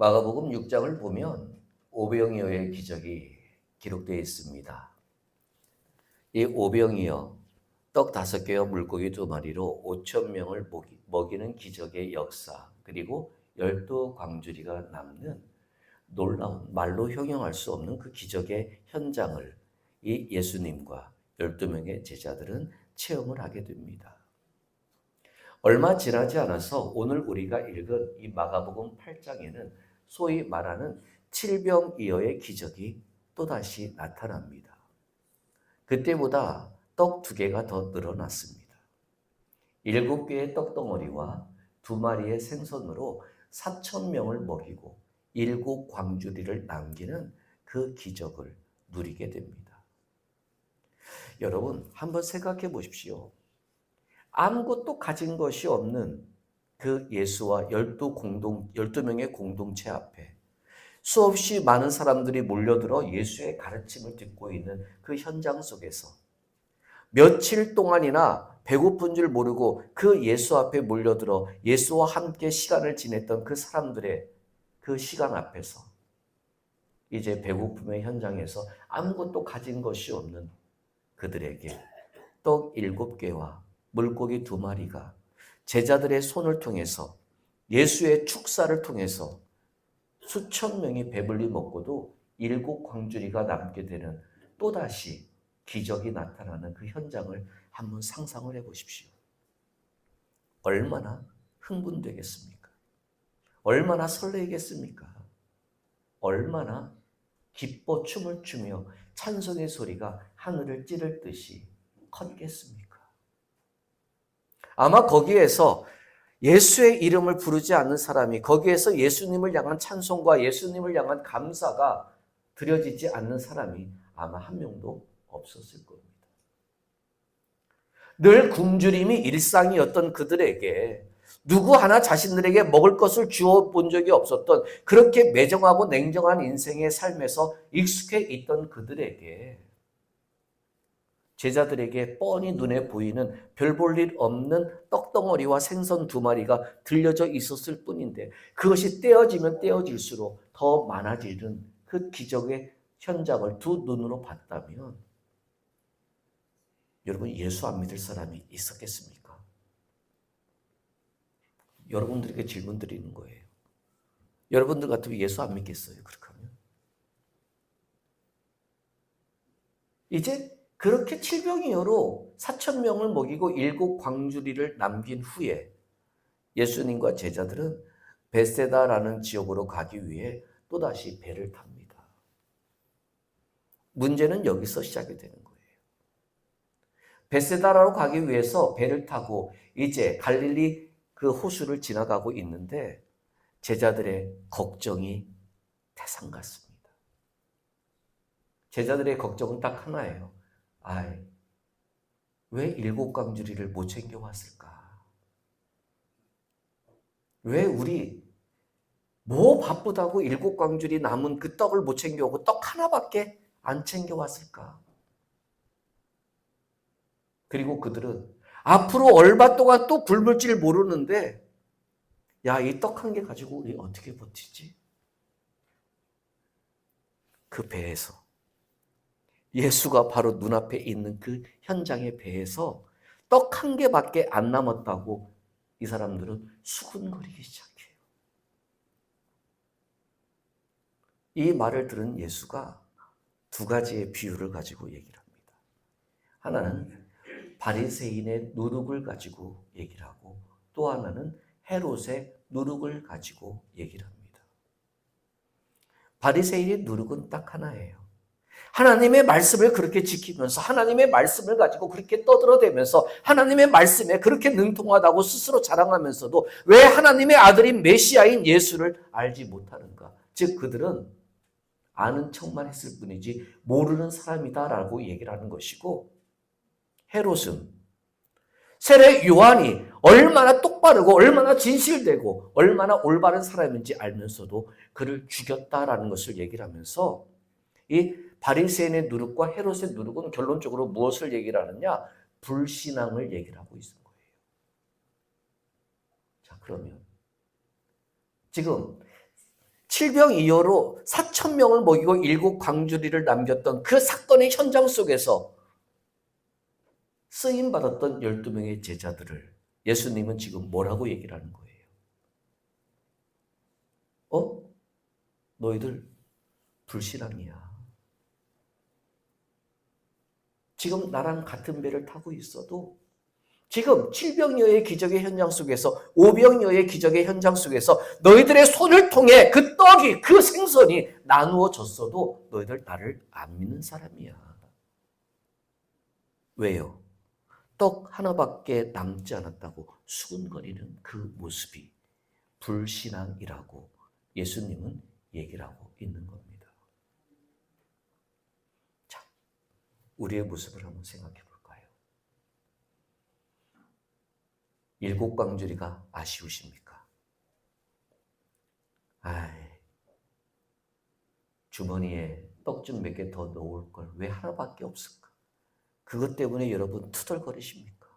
마가복음 6장을 보면 오병이어의 기적이 기록되어 있습니다. 이 오병이어 떡 5개와 물고기 2마리로 5천 명을 먹이는 기적의 역사, 그리고 12광주리가 남는 놀라운 말로 형용할 수 없는 그 기적의 현장을 이 예수님과 12명의 제자들은 체험을 하게 됩니다. 얼마 지나지 않아서 오늘 우리가 읽은 이 마가복음 8장에는 소위 말하는 칠병이어의 기적이 또다시 나타납니다. 그때보다 떡 2개가 더 늘어났습니다. 7개의 떡덩어리와 2마리의 생선으로 4,000명을 먹이고 7광주리를 남기는 그 기적을 누리게 됩니다. 여러분, 한번 생각해 보십시오. 아무것도 가진 것이 없는 그 예수와 12명의 공동체 앞에 수없이 많은 사람들이 몰려들어 예수의 가르침을 듣고 있는 그 현장 속에서 며칠 동안이나 배고픈 줄 모르고 그 예수 앞에 몰려들어 예수와 함께 시간을 지냈던 그 사람들의 그 시간 앞에서 이제 배고픔의 현장에서 아무것도 가진 것이 없는 그들에게 떡 7개와 물고기 2마리가 제자들의 손을 통해서 예수의 축사를 통해서 수천 명이 배불리 먹고도 7광주리가 남게 되는 또다시 기적이 나타나는 그 현장을 한번 상상을 해보십시오. 얼마나 흥분되겠습니까? 얼마나 설레겠습니까? 얼마나 기뻐 춤을 추며 찬송의 소리가 하늘을 찌를 듯이 컸겠습니까? 아마 거기에서 예수의 이름을 부르지 않는 사람이, 거기에서 예수님을 향한 찬송과 예수님을 향한 감사가 드려지지 않는 사람이 아마 한 명도 없었을 겁니다. 늘 굶주림이 일상이었던 그들에게 누구 하나 자신들에게 먹을 것을 주어 본 적이 없었던, 그렇게 매정하고 냉정한 인생의 삶에서 익숙해 있던 그들에게, 제자들에게 뻔히 눈에 보이는 별 볼 일 없는 떡덩어리와 생선 2마리가 들려져 있었을 뿐인데, 그것이 떼어지면 떼어질수록 더 많아지는 그 기적의 현장을 두 눈으로 봤다면 여러분, 예수 안 믿을 사람이 있었겠습니까? 여러분들에게 질문 드리는 거예요. 여러분들 같으면 예수 안 믿겠어요? 그렇게 하면? 이제 그렇게 칠병이어로 4,000명을 먹이고 7광주리를 남긴 후에 예수님과 제자들은 베세다라는 지역으로 가기 위해 또다시 배를 탑니다. 문제는 여기서 시작이 되는 거예요. 베세다로 가기 위해서 배를 타고 이제 갈릴리 그 호수를 지나가고 있는데 제자들의 걱정이 태산 같습니다. 제자들의 걱정은 딱 하나예요. 왜 7광주리를 못 챙겨왔을까? 왜 우리 뭐 바쁘다고 7광주리 남은 그 떡을 못 챙겨오고 떡 하나밖에 안 챙겨왔을까? 그리고 그들은 앞으로 얼마 동안 또 굶을 줄 모르는데, 야, 이 떡 1개 가지고 우리 어떻게 버티지? 그 배에서, 예수가 바로 눈앞에 있는 그 현장의 배에서 떡 1개밖에 안 남았다고 이 사람들은 수군거리기 시작해요. 이 말을 들은 예수가 2가지의 비유를 가지고 얘기를 합니다. 하나는 바리새인의 누룩을 가지고 얘기를 하고, 또 하나는 헤롯의 누룩을 가지고 얘기를 합니다. 바리새인의 누룩은 딱 하나예요. 하나님의 말씀을 그렇게 지키면서 하나님의 말씀을 가지고 그렇게 떠들어대면서 하나님의 말씀에 그렇게 능통하다고 스스로 자랑하면서도 왜 하나님의 아들인 메시아인 예수를 알지 못하는가? 즉 그들은 아는 척만 했을 뿐이지 모르는 사람이다라고 얘기를 하는 것이고, 헤롯은 세례 요한이 얼마나 똑바르고 얼마나 진실되고 얼마나 올바른 사람인지 알면서도 그를 죽였다라는 것을 얘기를 하면서, 이 바리새인의 누룩과 헤롯의 누룩은 결론적으로 무엇을 얘기를 하느냐? 불신앙을 얘기를 하고 있는 거예요. 자, 그러면 지금 칠병이어로 4,000명을 먹이고 7광주리를 남겼던 그 사건의 현장 속에서 쓰임받았던 12명의 제자들을 예수님은 지금 뭐라고 얘기를 하는 거예요? 너희들 불신앙이야. 지금 나랑 같은 배를 타고 있어도 지금 7병여의 기적의 현장 속에서 5병여의 기적의 현장 속에서 너희들의 손을 통해 그 떡이 그 생선이 나누어졌어도 너희들 나를 안 믿는 사람이야. 왜요? 떡 하나밖에 남지 않았다고 수군거리는 그 모습이 불신앙이라고 예수님은 얘기를 하고 있는 겁니다. 자, 우리의 모습을 한번 생각해 볼까요? 7광주리가 아쉬우십니까? 주머니에 떡 좀 몇 개 더 넣을 걸 왜 하나밖에 없을까? 그것 때문에 여러분 투덜거리십니까?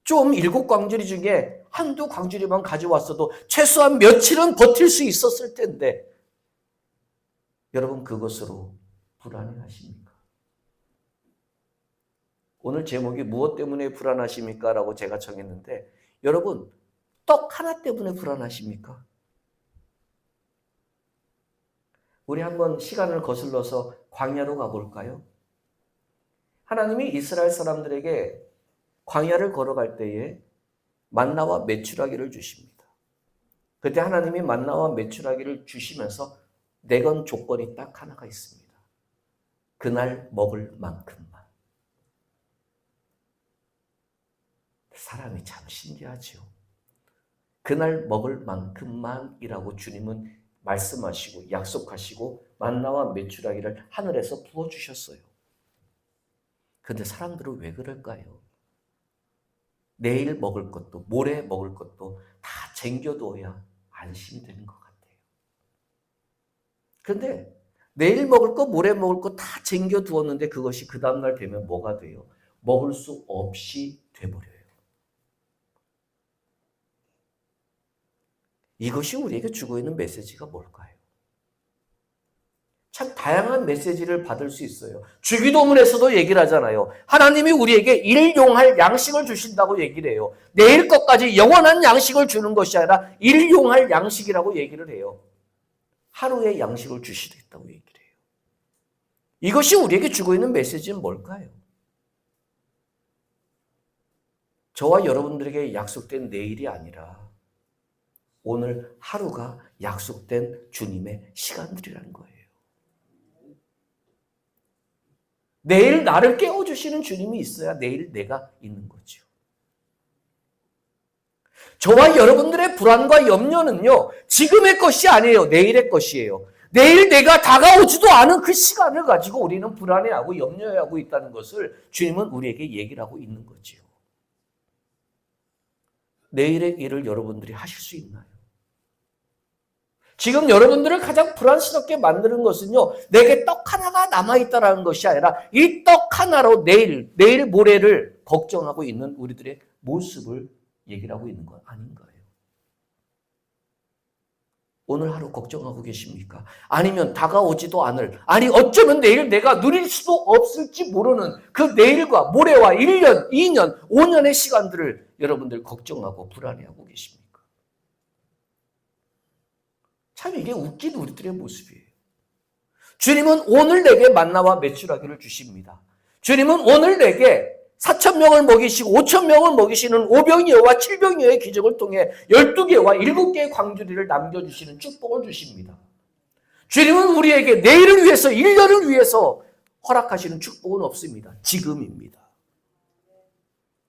좀 7광주리 중에 한두 광주리만 가져왔어도 최소한 며칠은 버틸 수 있었을 텐데 여러분 그것으로 불안해하십니까? 오늘 제목이 무엇 때문에 불안하십니까? 라고 제가 정했는데 여러분 떡 하나 때문에 불안하십니까? 우리 한번 시간을 거슬러서 광야로 가볼까요? 하나님이 이스라엘 사람들에게 광야를 걸어갈 때에 만나와 메추라기를 주십니다. 그때 하나님이 만나와 메추라기를 주시면서 내건 조건이 딱 하나가 있습니다. 그날 먹을 만큼만. 사람이 참 신기하죠. 그날 먹을 만큼만이라고 주님은 말씀하시고 약속하시고 만나와 메추라기를 하늘에서 부어주셨어요. 그런데 사람들은 왜 그럴까요? 내일 먹을 것도 모레 먹을 것도 다 쟁겨두어야 안심이 되는 것 같아요. 그런데 내일 먹을 것 모레 먹을 것 다 쟁겨두었는데 그것이 그 다음날 되면 뭐가 돼요? 먹을 수 없이 돼버려요. 이것이 우리에게 주고 있는 메시지가 뭘까요? 참 다양한 메시지를 받을 수 있어요. 주기도문에서도 얘기를 하잖아요. 하나님이 우리에게 일용할 양식을 주신다고 얘기를 해요. 내일 것까지 영원한 양식을 주는 것이 아니라 일용할 양식이라고 얘기를 해요. 하루의 양식을 주시겠다고 얘기를 해요. 이것이 우리에게 주고 있는 메시지는 뭘까요? 저와 여러분들에게 약속된 내일이 아니라 오늘 하루가 약속된 주님의 시간들이라는 거예요. 내일 나를 깨워주시는 주님이 있어야 내일 내가 있는 거죠. 저와 여러분들의 불안과 염려는요, 지금의 것이 아니에요. 내일의 것이에요. 내일 내가 다가오지도 않은 그 시간을 가지고 우리는 불안해하고 염려하고 있다는 것을 주님은 우리에게 얘기를 하고 있는 거죠. 내일의 일을 여러분들이 하실 수 있나요? 지금 여러분들을 가장 불안스럽게 만드는 것은요, 내게 떡 하나가 남아있다는 것이 아니라 이 떡 하나로 내일 모레를 걱정하고 있는 우리들의 모습을 얘기를 하고 있는 건 아닌가요? 오늘 하루 걱정하고 계십니까? 아니면 다가오지도 않을, 아니 어쩌면 내일 내가 누릴 수도 없을지 모르는 그 내일과 모레와 1년, 2년, 5년의 시간들을 여러분들 걱정하고 불안해하고 계십니까? 참 이게 웃긴 우리들의 모습이에요. 주님은 오늘 내게 만나와 메추라기를 주십니다. 주님은 오늘 내게 4,000명을 먹이시고 5,000명을 먹이시는 5병이어와 7병이어의 기적을 통해 12개와 7개의 광주리를 남겨주시는 축복을 주십니다. 주님은 우리에게 내일을 위해서 1년을 위해서 허락하시는 축복은 없습니다. 지금입니다.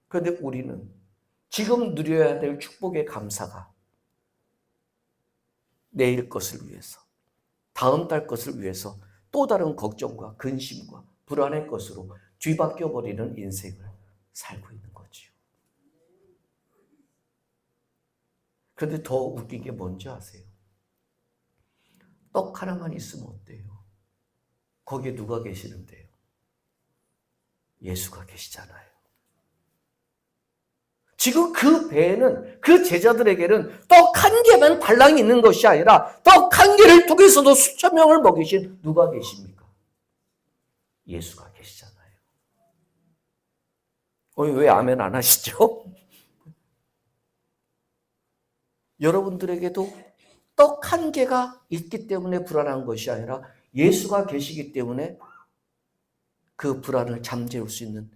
그런데 우리는 지금 누려야 될 축복의 감사가 내일 것을 위해서, 다음 달 것을 위해서 또 다른 걱정과 근심과 불안의 것으로 뒤바뀌어버리는 인생을 살고 있는 거지요. 그런데 더 웃긴 게 뭔지 아세요? 떡 하나만 있으면 어때요? 거기에 누가 계시는데요? 예수가 계시잖아요. 지금 그 배에는, 그 제자들에게는 떡 한 개만 달랑이 있는 것이 아니라 떡 한 개를 통해서도 수천 명을 먹이신 누가 계십니까? 예수가 계시잖아요. 왜 아멘 안 하시죠? 여러분들에게도 떡 한 개가 있기 때문에 불안한 것이 아니라 예수가 계시기 때문에 그 불안을 잠재울 수 있는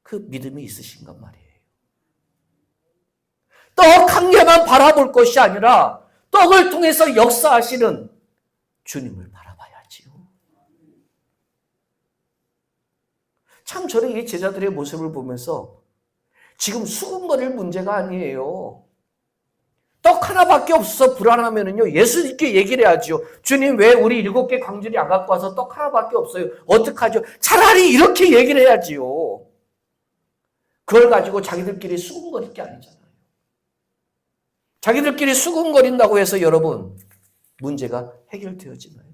그 믿음이 있으신가 말이에요. 떡 한 개만 바라볼 것이 아니라 떡을 통해서 역사하시는 주님을 바라봐야지요. 참 저는 이 제자들의 모습을 보면서 지금 수군거릴 문제가 아니에요. 떡 하나밖에 없어서 불안하면은요, 예수님께 얘기를 해야죠. 주님, 왜 우리 7개 광주리 안 갖고 와서 떡 하나밖에 없어요? 어떡하죠? 차라리 이렇게 얘기를 해야지요. 그걸 가지고 자기들끼리 수군거릴 게 아니잖아요. 자기들끼리 수군거린다고 해서 여러분, 문제가 해결되어지나요?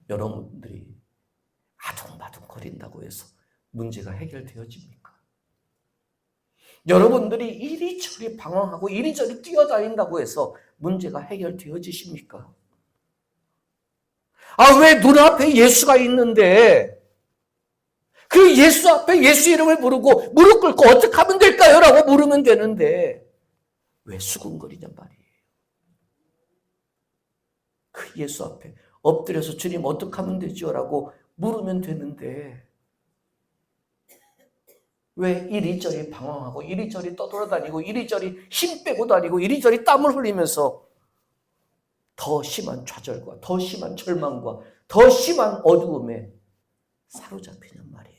여러분들이 아둥바둥 거린다고 해서 문제가 해결되어집니까? 여러분들이 이리저리 방황하고 이리저리 뛰어다닌다고 해서 문제가 해결되어지십니까? 왜 눈앞에 예수가 있는데 그 예수 앞에 예수 이름을 부르고 무릎 꿇고 어떻게 하면 될까요? 라고 물으면 되는데 왜 수군거리냔 말이에요. 그 예수 앞에 엎드려서 주님 어떻게 하면 되죠? 라고 물으면 되는데 왜 이리저리 방황하고 이리저리 떠돌아다니고 이리저리 힘 빼고 다니고 이리저리 땀을 흘리면서 더 심한 좌절과 더 심한 절망과 더 심한 어두움에 사로잡히는 말이에요.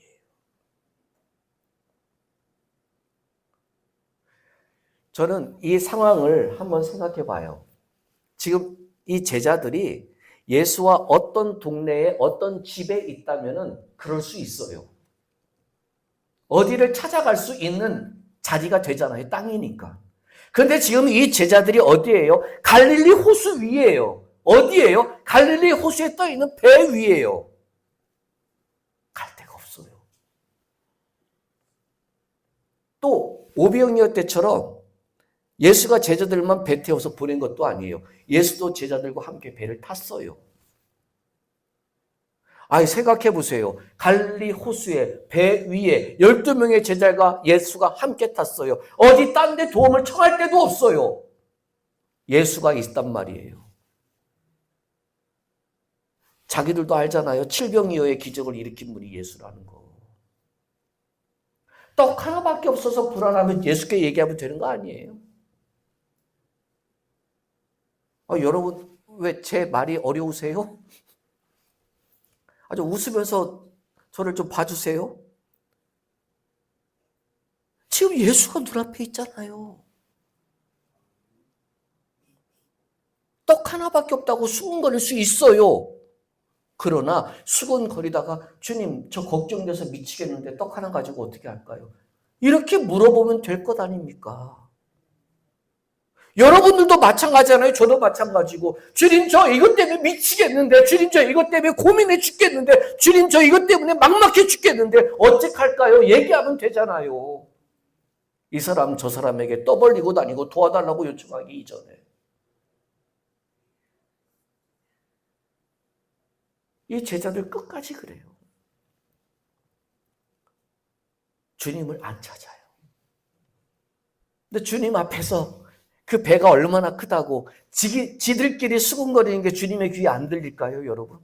저는 이 상황을 한번 생각해 봐요. 지금 이 제자들이 예수와 어떤 동네에 어떤 집에 있다면은 그럴 수 있어요. 어디를 찾아갈 수 있는 자리가 되잖아요. 땅이니까. 그런데 지금 이 제자들이 어디예요? 갈릴리 호수 위에요. 어디예요? 갈릴리 호수에 떠 있는 배 위에요. 갈 데가 없어요. 또 오병이어 때처럼 예수가 제자들만 배 태워서 보낸 것도 아니에요. 예수도 제자들과 함께 배를 탔어요. 생각해 보세요. 갈릴리 호수에 배 위에 12명의 제자가 예수가 함께 탔어요. 어디 딴 데 도움을 청할 데도 없어요. 예수가 있단 말이에요. 자기들도 알잖아요. 7병이어의 기적을 일으킨 분이 예수라는 거. 떡 하나밖에 없어서 불안하면 예수께 얘기하면 되는 거 아니에요? 여러분 왜 제 말이 어려우세요? 아주 웃으면서 저를 좀 봐주세요. 지금 예수가 눈앞에 있잖아요. 떡 하나밖에 없다고 수군거릴 수 있어요. 그러나 수군거리다가 주님 저 걱정돼서 미치겠는데 떡 하나 가지고 어떻게 할까요? 이렇게 물어보면 될 것 아닙니까? 여러분들도 마찬가지잖아요. 저도 마찬가지고 주님 저 이것 때문에 미치겠는데 주님 저 이것 때문에 고민해 죽겠는데 주님 저 이것 때문에 막막해 죽겠는데 어떡할까요? 얘기하면 되잖아요. 이 사람 저 사람에게 떠벌리고 다니고 도와달라고 요청하기 이전에. 이 제자들 끝까지 그래요. 주님을 안 찾아요. 근데 주님 앞에서 그 배가 얼마나 크다고 지들끼리 수군거리는 게 주님의 귀에 안 들릴까요, 여러분?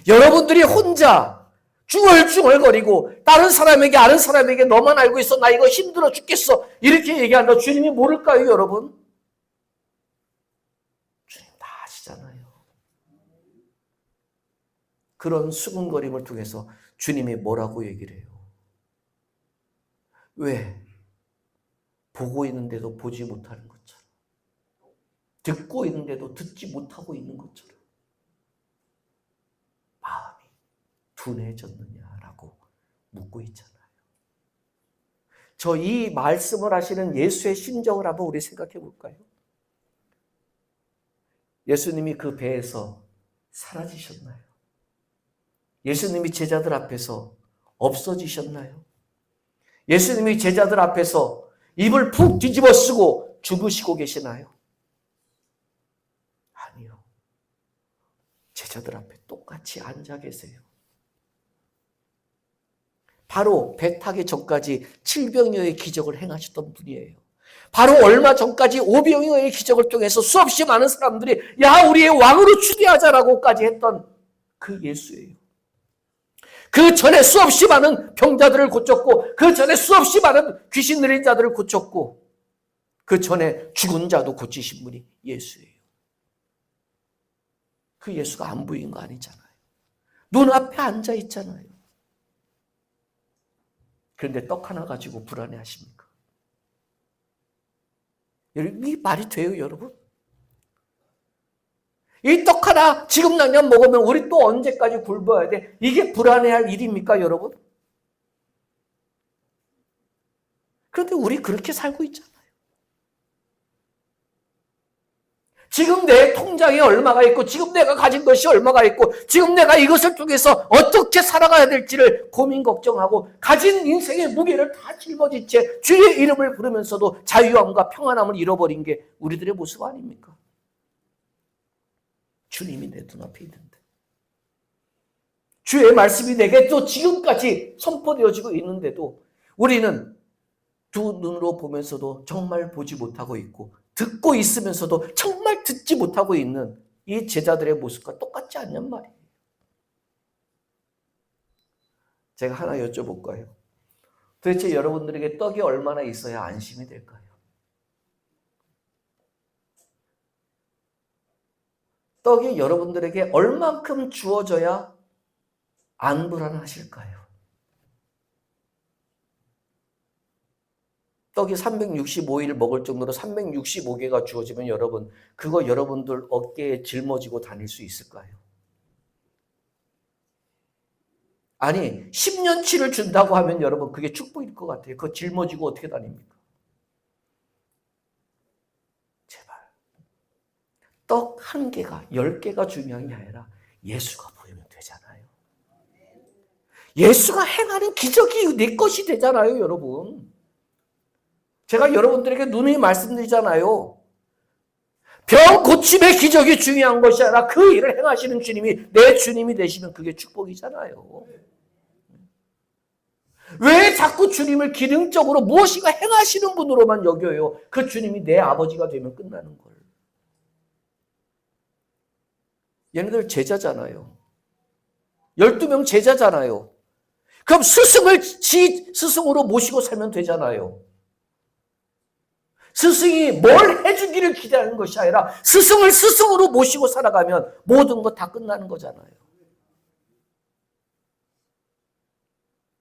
여러분들이 혼자 중얼중얼거리고 다른 사람에게 아는 사람에게 너만 알고 있어 나 이거 힘들어 죽겠어 이렇게 얘기한다 주님이 모를까요, 여러분? 주님 다 아시잖아요. 그런 수군거림을 통해서 주님이 뭐라고 얘기를 해요? 왜? 보고 있는데도 보지 못하는 것처럼 듣고 있는데도 듣지 못하고 있는 것처럼 마음이 둔해졌느냐라고 묻고 있잖아요. 저 이 말씀을 하시는 예수의 심정을 한번 우리 생각해 볼까요? 예수님이 그 배에서 사라지셨나요? 예수님이 제자들 앞에서 없어지셨나요? 예수님이 제자들 앞에서 입을 푹 뒤집어 쓰고 죽으시고 계시나요? 아니요. 제자들 앞에 똑같이 앉아 계세요. 바로 배 타기 전까지 7병이어의 기적을 행하셨던 분이에요. 바로 얼마 전까지 5병이어의 기적을 통해서 수없이 많은 사람들이 야 우리의 왕으로 추대하자라고까지 했던 그 예수예요. 그 전에 수없이 많은 병자들을 고쳤고 그 전에 수없이 많은 귀신 들린 자들을 고쳤고 그 전에 죽은 자도 고치신 분이 예수예요. 그 예수가 안 보이는 거 아니잖아요. 눈앞에 앉아 있잖아요. 그런데 떡 하나 가지고 불안해 하십니까? 이 말이 돼요, 여러분? 이 떡 하나 지금 당장 먹으면 우리 또 언제까지 굶어야 돼? 이게 불안해할 일입니까, 여러분? 그런데 우리 그렇게 살고 있잖아요. 지금 내 통장에 얼마가 있고 지금 내가 가진 것이 얼마가 있고 지금 내가 이것을 통해서 어떻게 살아가야 될지를 고민 걱정하고 가진 인생의 무게를 다 짊어진 채 주의 이름을 부르면서도 자유함과 평안함을 잃어버린 게 우리들의 모습 아닙니까? 주님이 내 눈앞에 있는데 주의 말씀이 내게 또 지금까지 선포되어지고 있는데도 우리는 두 눈으로 보면서도 정말 보지 못하고 있고 듣고 있으면서도 정말 듣지 못하고 있는 이 제자들의 모습과 똑같지 않냔 말이에요. 제가 하나 여쭤볼까요? 도대체 여러분들에게 떡이 얼마나 있어야 안심이 될까요? 떡이 여러분들에게 얼만큼 주어져야 안 불안하실까요? 떡이 365일 먹을 정도로 365개가 주어지면 여러분 그거 여러분들 어깨에 짊어지고 다닐 수 있을까요? 아니 10년치를 준다고 하면 여러분 그게 축복일 것 같아요. 그거 짊어지고 어떻게 다닙니까? 제발 떡 한 개가 10개가 중요한 게 아니라 예수가 보이면 되잖아요. 예수가 행하는 기적이 내 것이 되잖아요, 여러분. 제가 여러분들에게 누누이 말씀드리잖아요. 병 고침의 기적이 중요한 것이 아니라 그 일을 행하시는 주님이 내 주님이 되시면 그게 축복이잖아요. 왜 자꾸 주님을 기능적으로 무엇인가 행하시는 분으로만 여겨요? 그 주님이 내 아버지가 되면 끝나는 걸. 얘네들 제자잖아요. 12명 제자잖아요. 그럼 스승을 스승으로 모시고 살면 되잖아요. 스승이 뭘 해주기를 기대하는 것이 아니라 스승을 스승으로 모시고 살아가면 모든 것 다 끝나는 거잖아요.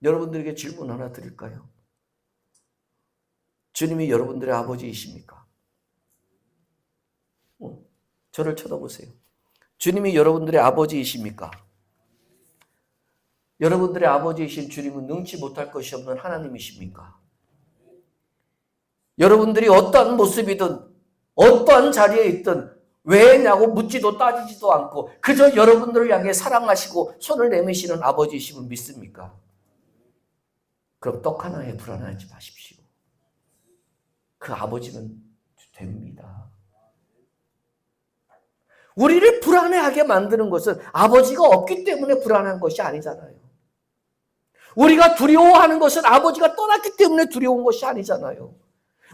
여러분들에게 질문 하나 드릴까요? 주님이 여러분들의 아버지이십니까? 저를 쳐다보세요. 주님이 여러분들의 아버지이십니까? 여러분들의 아버지이신 주님은 능치 못할 것이 없는 하나님이십니까? 여러분들이 어떠한 모습이든 어떠한 자리에 있든 왜냐고 묻지도 따지지도 않고 그저 여러분들을 향해 사랑하시고 손을 내미시는 아버지이심을 믿습니까? 그럼 떡 하나에 불안하지 마십시오. 그 아버지는 됩니다. 우리를 불안해하게 만드는 것은 아버지가 없기 때문에 불안한 것이 아니잖아요. 우리가 두려워하는 것은 아버지가 떠났기 때문에 두려운 것이 아니잖아요.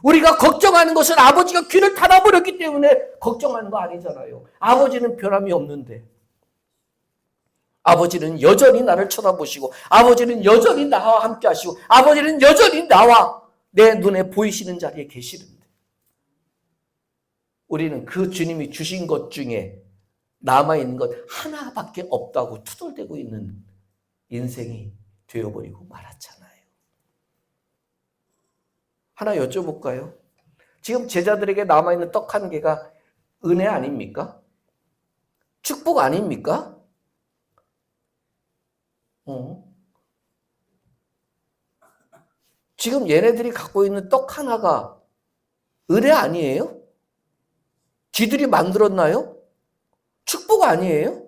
우리가 걱정하는 것은 아버지가 귀를 닫아버렸기 때문에 걱정하는 거 아니잖아요. 아버지는 변함이 없는데 아버지는 여전히 나를 쳐다보시고 아버지는 여전히 나와 함께 하시고 아버지는 여전히 나와 내 눈에 보이시는 자리에 계시는데 우리는 그 주님이 주신 것 중에 남아있는 것 하나밖에 없다고 투덜대고 있는 인생이 되어버리고 말았잖아요. 하나 여쭤볼까요? 지금 제자들에게 남아있는 떡 한 개가 은혜 아닙니까? 축복 아닙니까? 지금 얘네들이 갖고 있는 떡 하나가 은혜 아니에요? 지들이 만들었나요? 축복 아니에요?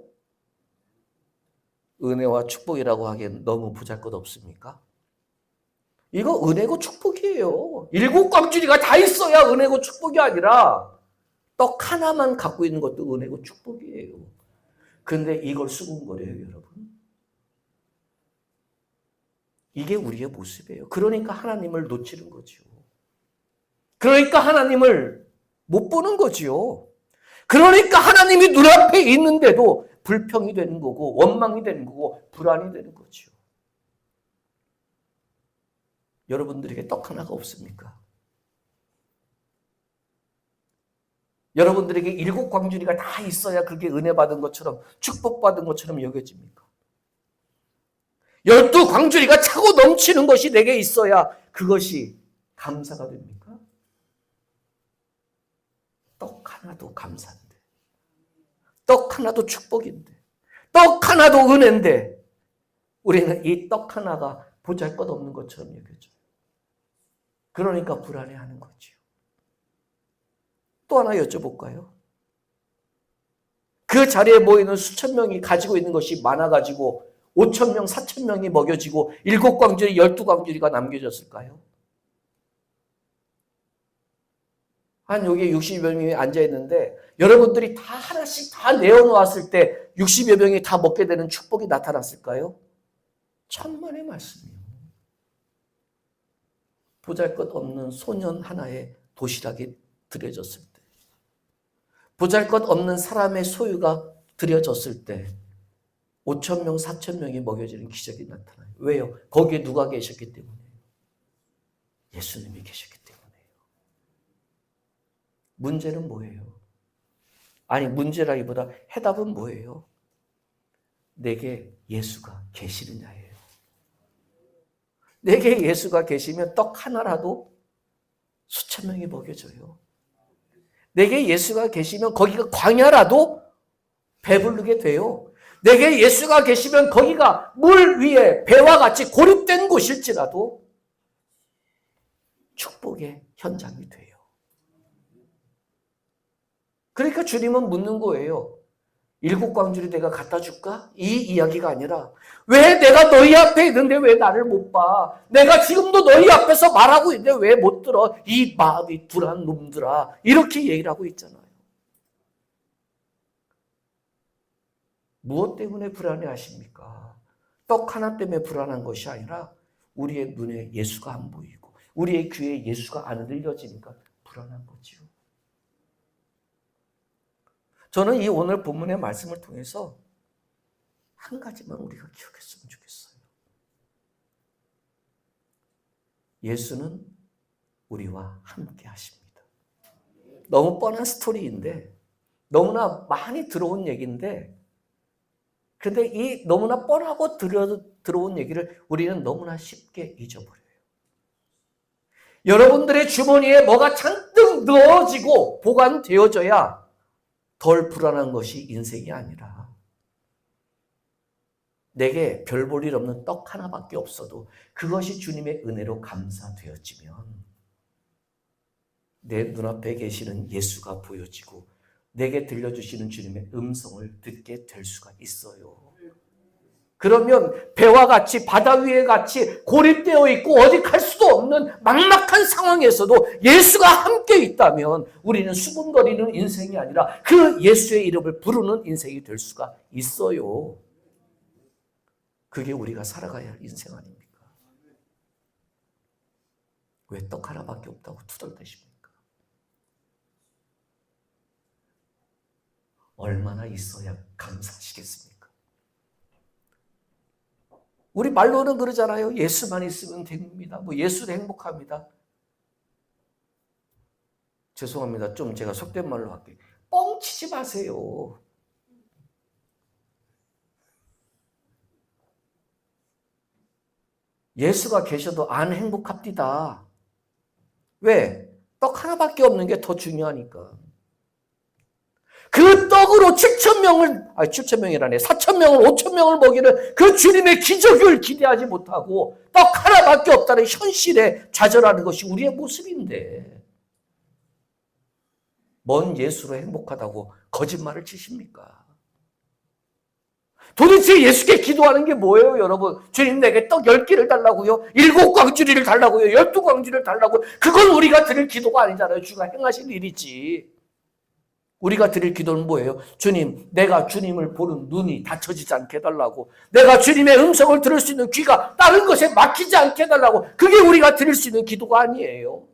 은혜와 축복이라고 하기엔 너무 보잘것없습니까? 이거 은혜고 축복이에요. 일곱 광주리가 다 있어야 은혜고 축복이 아니라 떡 하나만 갖고 있는 것도 은혜고 축복이에요. 근데 이걸 수군거려요, 여러분. 이게 우리의 모습이에요. 그러니까 하나님을 놓치는 거죠. 그러니까 하나님을 못 보는 거지요. 그러니까 하나님이 눈앞에 있는데도 불평이 되는 거고 원망이 되는 거고 불안이 되는 거죠. 여러분들에게 떡 하나가 없습니까? 여러분들에게 일곱 광주리가 다 있어야 그게 은혜 받은 것처럼 축복받은 것처럼 여겨집니까? 12 광주리가 차고 넘치는 것이 내게 있어야 그것이 감사가 됩니까? 떡 하나도 감사인데, 떡 하나도 축복인데, 떡 하나도 은혜인데 우리는 이 떡 하나가 보잘것없는 것처럼 여겨져요. 그러니까 불안해하는 거죠. 또 하나 여쭤볼까요? 그 자리에 모이는 수천 명이 가지고 있는 것이 많아가지고 5천 명, 4천 명이 먹여지고 7광주리, 12광주리가 남겨졌을까요? 한 여기에 60여 명이 앉아있는데 여러분들이 다 하나씩 다 내어놓았을 때 60여 명이 다 먹게 되는 축복이 나타났을까요? 천만의 말씀이에요. 보잘것없는 소년 하나의 도시락이 드려졌을 때, 보잘것없는 사람의 소유가 드려졌을 때 5천 명, 4천 명이 먹여지는 기적이 나타나요. 왜요? 거기에 누가 계셨기 때문이에요. 예수님이 계셨기 때문이에요. 문제는 뭐예요? 아니, 문제라기보다 해답은 뭐예요? 내게 예수가 계시느냐예요. 내게 예수가 계시면 떡 하나라도 수천 명이 먹여져요. 내게 예수가 계시면 거기가 광야라도 배부르게 돼요. 내게 예수가 계시면 거기가 물 위에 배와 같이 고립된 곳일지라도 축복의 현장이 돼요. 그러니까 주님은 묻는 거예요. 7광주리 내가 갖다 줄까? 이 이야기가 아니라 왜 내가 너희 앞에 있는데 왜 나를 못 봐? 내가 지금도 너희 앞에서 말하고 있는데 왜 못 들어? 이 마음이 둔한 놈들아. 이렇게 얘기를 하고 있잖아요. 무엇 때문에 불안해하십니까? 떡 하나 때문에 불안한 것이 아니라 우리의 눈에 예수가 안 보이고 우리의 귀에 예수가 안 들려지니까 불안한 거지요. 저는 이 오늘 본문의 말씀을 통해서 한 가지만 우리가 기억했으면 좋겠어요. 예수는 우리와 함께 하십니다. 너무 뻔한 스토리인데 너무나 많이 들어온 얘기인데 근데 이 너무나 뻔하고 들어온 얘기를 우리는 너무나 쉽게 잊어버려요. 여러분들의 주머니에 뭐가 잔뜩 넣어지고 보관되어져야 덜 불안한 것이 인생이 아니라 내게 별 볼 일 없는 떡 하나밖에 없어도 그것이 주님의 은혜로 감사되어지면 내 눈앞에 계시는 예수가 보여지고 내게 들려주시는 주님의 음성을 듣게 될 수가 있어요. 그러면 배와 같이 바다 위에 같이 고립되어 있고 어디 갈 수도 없는 막막한 상황에서도 예수가 함께 있다면 우리는 수군거리는 인생이 아니라 그 예수의 이름을 부르는 인생이 될 수가 있어요. 그게 우리가 살아가야 할 인생 아닙니까? 왜 떡 하나밖에 없다고 투덜대십니까? 얼마나 있어야 감사하시겠습니까? 우리 말로는 그러잖아요. 예수만 있으면 됩니다. 뭐 예수도 행복합니다. 죄송합니다. 좀 제가 속된 말로 할게요. 뻥치지 마세요. 예수가 계셔도 안 행복합니다. 왜? 떡 하나밖에 없는 게 더 중요하니까. 그 떡으로 7,000명이라네. 4,000명을, 5,000명을 먹이는 그 주님의 기적을 기대하지 못하고 떡 하나밖에 없다는 현실에 좌절하는 것이 우리의 모습인데 뭔 예수로 행복하다고 거짓말을 치십니까? 도대체 예수께 기도하는 게 뭐예요, 여러분? 주님 내게 떡 10개를 달라고요? 7광주리를 달라고요? 12광주리를 달라고요? 그건 우리가 드릴 기도가 아니잖아요. 주가 행하실 일이지. 우리가 드릴 기도는 뭐예요? 주님, 내가 주님을 보는 눈이 닫혀지지 않게 해달라고. 내가 주님의 음성을 들을 수 있는 귀가 다른 것에 막히지 않게 해달라고. 그게 우리가 드릴 수 있는 기도가 아니에요.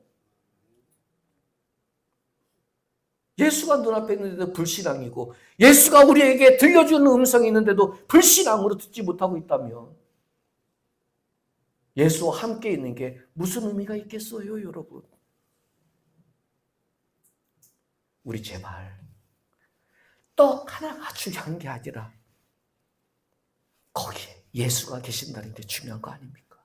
예수가 눈앞에 있는데도 불신앙이고, 예수가 우리에게 들려주는 음성이 있는데도 불신앙으로 듣지 못하고 있다면 예수와 함께 있는 게 무슨 의미가 있겠어요, 여러분? 우리 제발 떡 하나가 중요한 게 아니라 거기에 예수가 계신다는 게 중요한 거 아닙니까?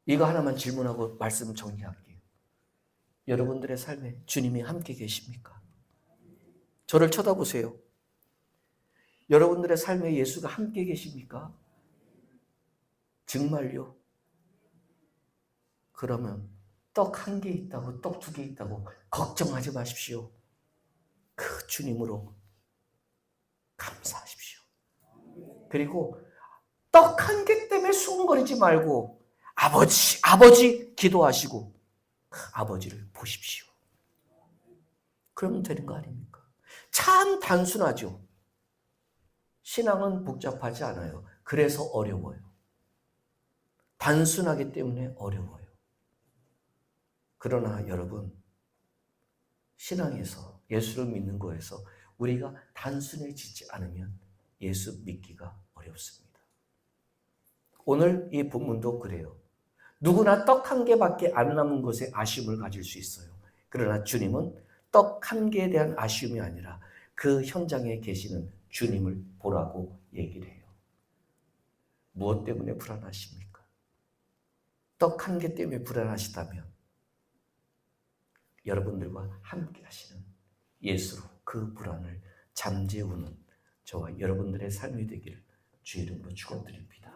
이거 하나만 질문하고 말씀 정리할게요. 여러분들의 삶에 주님이 함께 계십니까? 저를 쳐다보세요. 여러분들의 삶에 예수가 함께 계십니까? 정말요? 그러면 떡 1개 있다고, 떡 2개 있다고 걱정하지 마십시오. 그 주님으로 감사하십시오. 그리고 떡 1개 때문에 수군거리지 말고 아버지 기도하시고 그 아버지를 보십시오. 그러면 되는 거 아닙니까? 참 단순하죠. 신앙은 복잡하지 않아요. 그래서 어려워요. 단순하기 때문에 어려워요. 그러나 여러분, 신앙에서 예수를 믿는 거에서 우리가 단순해지지 않으면 예수 믿기가 어렵습니다. 오늘 이 본문도 그래요. 누구나 떡 1개밖에 안 남은 것에 아쉬움을 가질 수 있어요. 그러나 주님은 떡 1개에 대한 아쉬움이 아니라 그 현장에 계시는 주님을 보라고 얘기를 해요. 무엇 때문에 불안하십니까? 떡 1개 때문에 불안하시다면 여러분들과 함께 하시는 예수로 그 불안을 잠재우는 저와 여러분들의 삶이 되기를 주의 이름으로 축원드립니다.